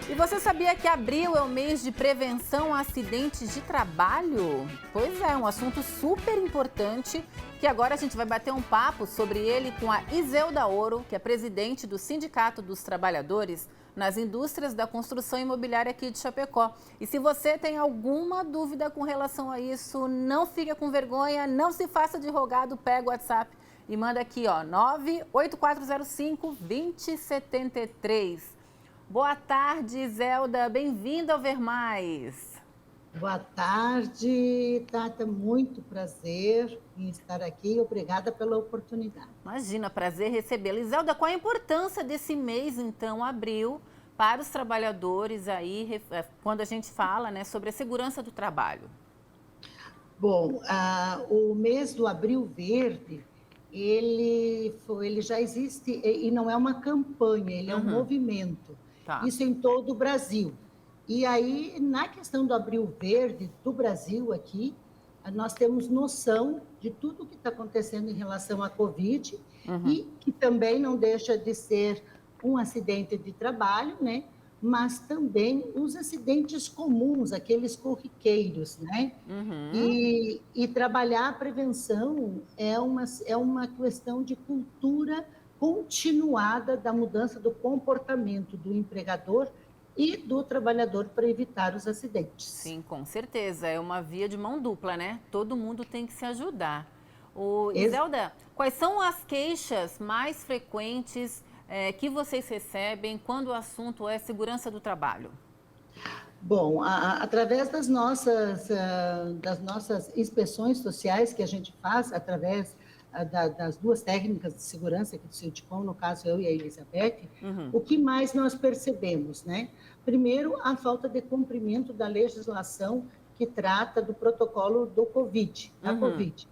E você sabia que abril é o mês de prevenção a acidentes de trabalho? Pois é, um assunto super importante que agora a gente vai bater um papo sobre ele com a Iselda Ouro, que é presidente do Sindicato dos Trabalhadores nas Indústrias da Construção Imobiliária aqui de Chapecó. E se você tem alguma dúvida com relação a isso, não fique com vergonha, não se faça de rogado, pega o WhatsApp e manda aqui, ó, 98405-2073. Boa tarde, Zelda. Bem-vinda ao Ver Mais. Boa tarde, Tata. Muito prazer em estar aqui. Obrigada pela oportunidade. Imagina, prazer recebê-la. E, Zelda, qual a importância desse mês, então, abril, para os trabalhadores aí, quando a gente fala, né, sobre a segurança do trabalho? Bom, o mês do Abril Verde, ele já existe e não é uma campanha, ele é um movimento. Tá. Isso em todo o Brasil. E aí, na questão do Abril Verde do Brasil aqui, nós temos noção de tudo o que está acontecendo em relação à Covid e que também não deixa de ser um acidente de trabalho, né? Mas também os acidentes comuns, aqueles corriqueiros, né? E trabalhar a prevenção é uma questão de cultura continuada da mudança do comportamento do empregador e do trabalhador para evitar os acidentes. Sim, com certeza. É uma via de mão dupla, né? Todo mundo tem que se ajudar. Iselda, quais são as queixas mais frequentes que vocês recebem quando o assunto é segurança do trabalho? Bom, através das nossas inspeções sociais que a gente faz, através das duas técnicas de segurança aqui do Sindicom, no caso eu e a Elizabeth, o que mais nós percebemos, né? Primeiro, a falta de cumprimento da legislação que trata do protocolo do Covid, da Covid,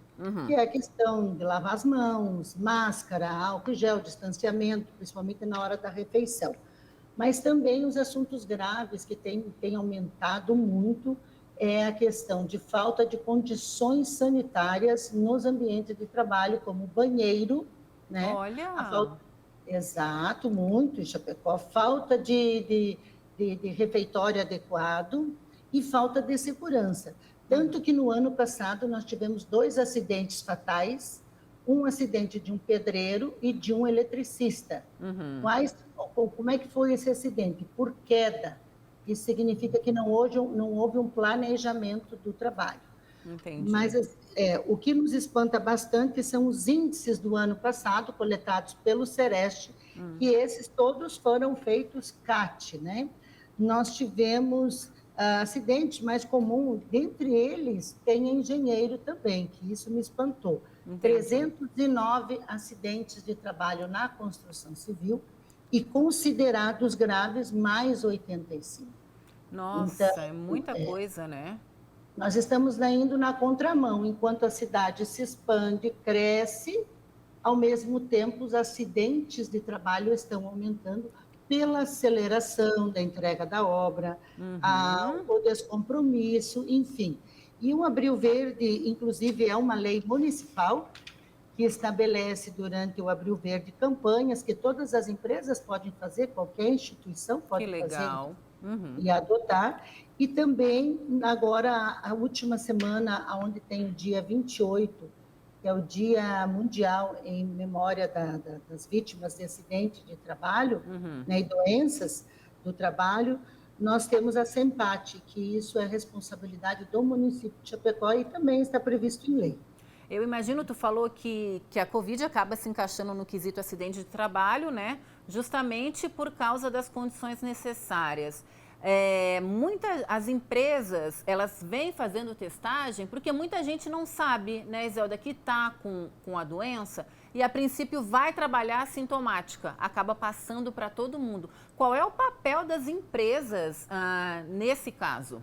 que é a questão de lavar as mãos, máscara, álcool gel, distanciamento, principalmente na hora da refeição. Mas também os assuntos graves que têm aumentado muito é a questão de falta de condições sanitárias nos ambientes de trabalho, como banheiro, né? Olha! Exato, muito em Chapecó. Falta de refeitório adequado e falta de segurança. Tanto que no ano passado nós tivemos 2 acidentes fatais, um acidente de um pedreiro e de um eletricista. Como é que foi esse acidente? Por queda. Isso significa que não houve um planejamento do trabalho. Entendi. Mas o que nos espanta bastante são os índices do ano passado, coletados pelo Sereste, que esses todos foram feitos CAT, né? Nós tivemos acidentes mais comuns, dentre eles tem engenheiro também, que isso me espantou. Entendi. 309 acidentes de trabalho na construção civil e considerados graves, mais 85. Nossa, então, é muita coisa, né? Nós estamos indo na contramão, enquanto a cidade se expande, cresce, ao mesmo tempo os acidentes de trabalho estão aumentando pela aceleração da entrega da obra, o descompromisso, enfim. E o Abril Verde, inclusive, é uma lei municipal que estabelece durante o Abril Verde campanhas que todas as empresas podem fazer, qualquer instituição pode fazer e adotar. E também, agora, a última semana, onde tem o dia 28, que é o Dia Mundial em memória das vítimas de acidente de trabalho, né, e doenças do trabalho, nós temos a SEMPAT, que isso é responsabilidade do município de Chapecó e também está previsto em lei. Eu imagino, tu falou que a Covid acaba se encaixando no quesito acidente de trabalho, né? Justamente por causa das condições necessárias. As empresas, elas vêm fazendo testagem porque muita gente não sabe, né, Iselda, que está com a doença e a princípio vai trabalhar assintomática, acaba passando para todo mundo. Qual é o papel das empresas nesse caso?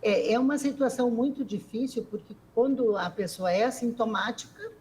É uma situação muito difícil, porque quando a pessoa é assintomática,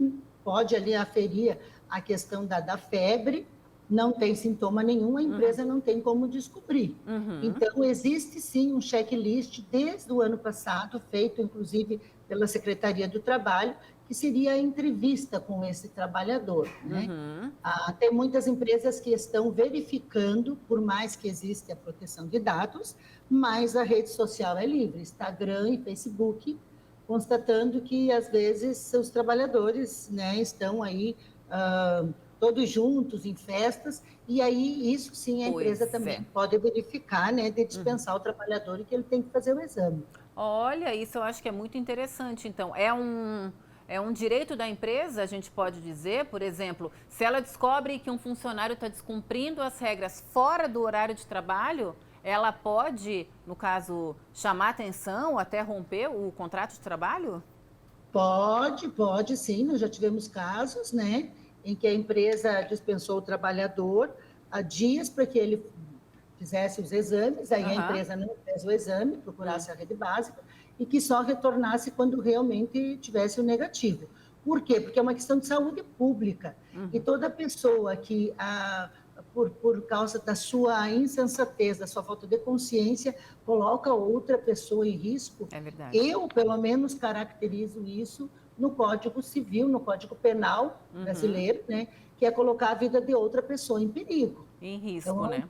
pode ali aferir a questão da febre, não tem sintoma nenhum, a empresa não tem como descobrir. Então, existe sim um checklist desde o ano passado, feito inclusive pela Secretaria do Trabalho, que seria a entrevista com esse trabalhador, né? Uhum. Tem muitas empresas que estão verificando, por mais que exista a proteção de dados, mas a rede social é livre, Instagram e Facebook, constatando que, às vezes, os trabalhadores, né, estão aí todos juntos em festas, e aí isso sim a empresa Pois também é. pode verificar, né, de dispensar o trabalhador e que ele tem que fazer o exame. Olha, isso eu acho que é muito interessante. Então, é um direito da empresa, a gente pode dizer, por exemplo, se ela descobre que um funcionário está descumprindo as regras fora do horário de trabalho, ela pode, no caso, chamar atenção ou até romper o contrato de trabalho? Pode sim, nós já tivemos casos, né, em que a empresa dispensou o trabalhador há dias para que ele fizesse os exames, aí a Aham. empresa não fez o exame, Hum. procurasse a rede básica, e que só retornasse quando realmente tivesse o negativo. Por quê? Porque é uma questão de saúde pública, e Uhum. toda pessoa que, por causa da sua insensatez, da sua falta de consciência, coloca outra pessoa em risco, É verdade. eu, pelo menos, caracterizo isso no Código Civil, no Código Penal Uhum. brasileiro, né, que é colocar a vida de outra pessoa em perigo. Em risco, Então, né?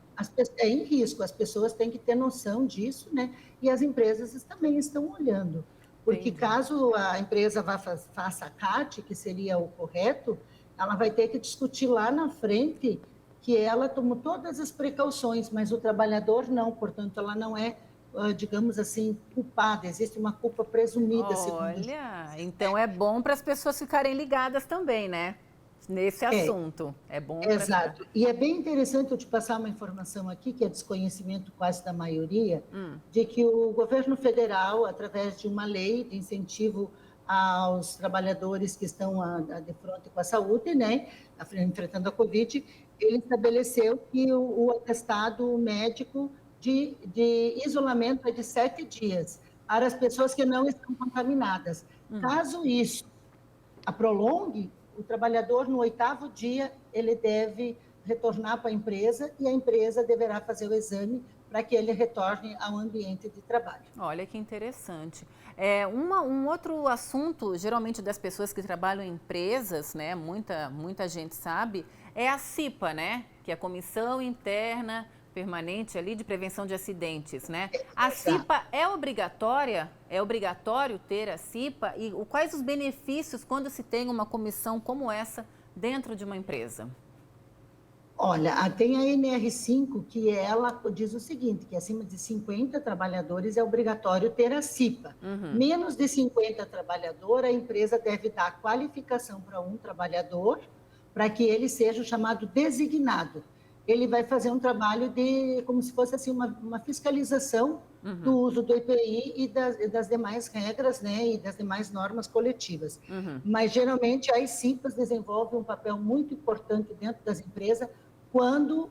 é em risco, as pessoas têm que ter noção disso, né? E as empresas também estão olhando, porque Entendi. caso a empresa faça a CAT, que seria o correto, ela vai ter que discutir lá na frente que ela tomou todas as precauções, mas o trabalhador não, portanto, ela não é, digamos assim, culpada, existe uma culpa presumida, segundo a Olha, justiça. então é bom para as pessoas ficarem ligadas também, né? Nesse É, assunto. É bom para ficar. exato. E é bem interessante eu te passar uma informação aqui, que é desconhecimento quase da maioria, Hum. de que o governo federal, através de uma lei de incentivo aos trabalhadores que estão de frente com a saúde, né, enfrentando a Covid, ele estabeleceu que o atestado médico de isolamento é de 7 dias para as pessoas que não estão contaminadas. Caso isso a prolongue, o trabalhador, no 8º dia, ele deve retornar para a empresa e a empresa deverá fazer o exame para que ele retorne ao ambiente de trabalho. Olha que interessante. Um outro assunto, geralmente das pessoas que trabalham em empresas, né? Muita gente sabe, é a CIPA, né? Que é a Comissão Interna Permanente ali de Prevenção de Acidentes, né? A Exato. CIPA é obrigatória? É obrigatório ter a CIPA? E quais os benefícios quando se tem uma comissão como essa dentro de uma empresa? Olha, tem a NR5, que ela diz o seguinte, que acima de 50 trabalhadores é obrigatório ter a CIPA. Uhum. Menos de 50 trabalhadores, a empresa deve dar qualificação para um trabalhador, para que ele seja o chamado designado. Ele vai fazer um trabalho de, como se fosse assim, uma fiscalização do Uhum. uso do EPI e das demais regras, né, e das demais normas coletivas. Uhum. Mas, geralmente, as CIPAs desenvolvem um papel muito importante dentro das empresas, quando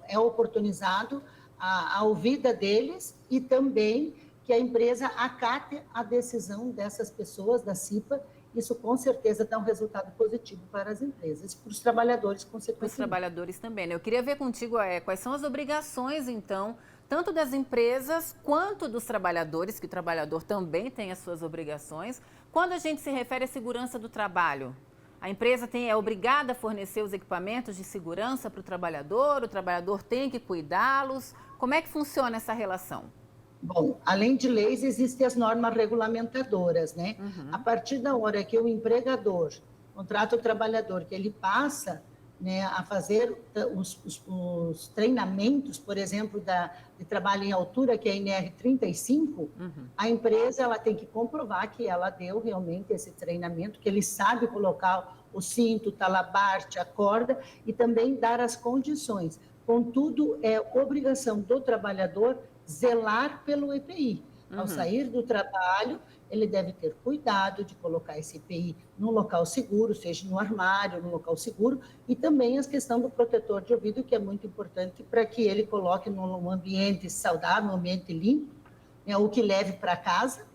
é oportunizado a ouvida deles e também que a empresa acate a decisão dessas pessoas, da CIPA, isso com certeza dá um resultado positivo para as empresas e para os trabalhadores, Para os consequentemente. trabalhadores também, né? Eu queria ver contigo quais são as obrigações, então, tanto das empresas quanto dos trabalhadores, que o trabalhador também tem as suas obrigações, quando a gente se refere à segurança do trabalho. A empresa é obrigada a fornecer os equipamentos de segurança para o trabalhador tem que cuidá-los. Como é que funciona essa relação? Bom, além de leis, existem as normas regulamentadoras, né? A Uhum. partir da hora que o empregador contrata o trabalhador, que ele passa, né, a fazer os treinamentos, por exemplo, de trabalho em altura, que é a NR35, Uhum. a empresa ela tem que comprovar que ela deu realmente esse treinamento, que ele sabe colocar o cinto, o talabarte, a corda, e também dar as condições. Contudo, é obrigação do trabalhador zelar pelo EPI. Ao Uhum. sair do trabalho, ele deve ter cuidado de colocar esse EPI num local seguro, seja no armário, num local seguro, e também a questão do protetor de ouvido, que é muito importante para que ele coloque num ambiente saudável, num ambiente limpo, né, o que leve para casa,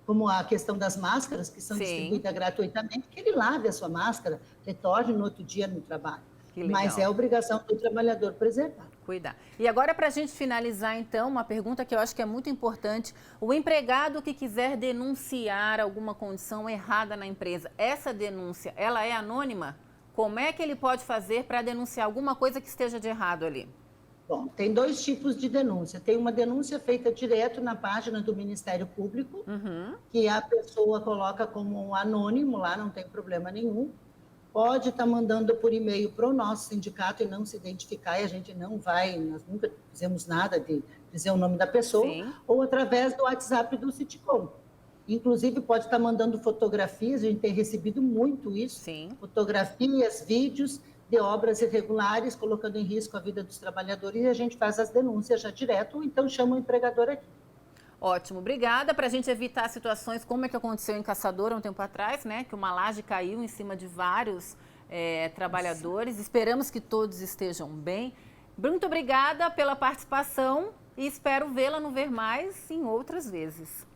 como a questão das máscaras, que são Sim, distribuídas gratuitamente, que ele lave a sua máscara, retorne no outro dia no trabalho. que Mas é legal. obrigação do trabalhador preservar. Cuidar. E agora, para a gente finalizar, então, uma pergunta que eu acho que é muito importante. O empregado que quiser denunciar alguma condição errada na empresa, essa denúncia, ela é anônima? Como é que ele pode fazer para denunciar alguma coisa que esteja de errado ali? Bom, tem dois tipos de denúncia. Tem uma denúncia feita direto na página do Ministério Público, que a pessoa coloca como um anônimo lá, não tem problema nenhum. Pode estar mandando por e-mail para o nosso sindicato e não se identificar, e a gente não vai, nós nunca fizemos nada de dizer o nome da pessoa, Sim. ou através do WhatsApp do Citicom. Inclusive, pode estar mandando fotografias, a gente tem recebido muito isso, Sim. fotografias, vídeos de obras irregulares, colocando em risco a vida dos trabalhadores, e a gente faz as denúncias já direto, ou então chama o empregador aqui. Ótimo, obrigada. Para a gente evitar situações como é que aconteceu em Caçador há um tempo atrás, né? Que uma laje caiu em cima de vários trabalhadores. Esperamos que todos estejam bem. Muito obrigada pela participação e espero vê-la no Ver Mais em outras vezes.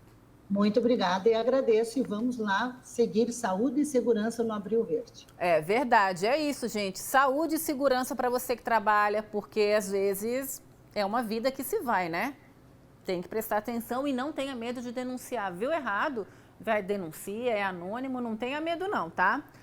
Muito obrigada e agradeço, e vamos lá seguir saúde e segurança no Abril Verde. É verdade, é isso, gente. Saúde e segurança para você que trabalha, porque às vezes é uma vida que se vai, né? Tem que prestar atenção e não tenha medo de denunciar. Viu errado? Vai, denuncia, é anônimo, não tenha medo não, tá?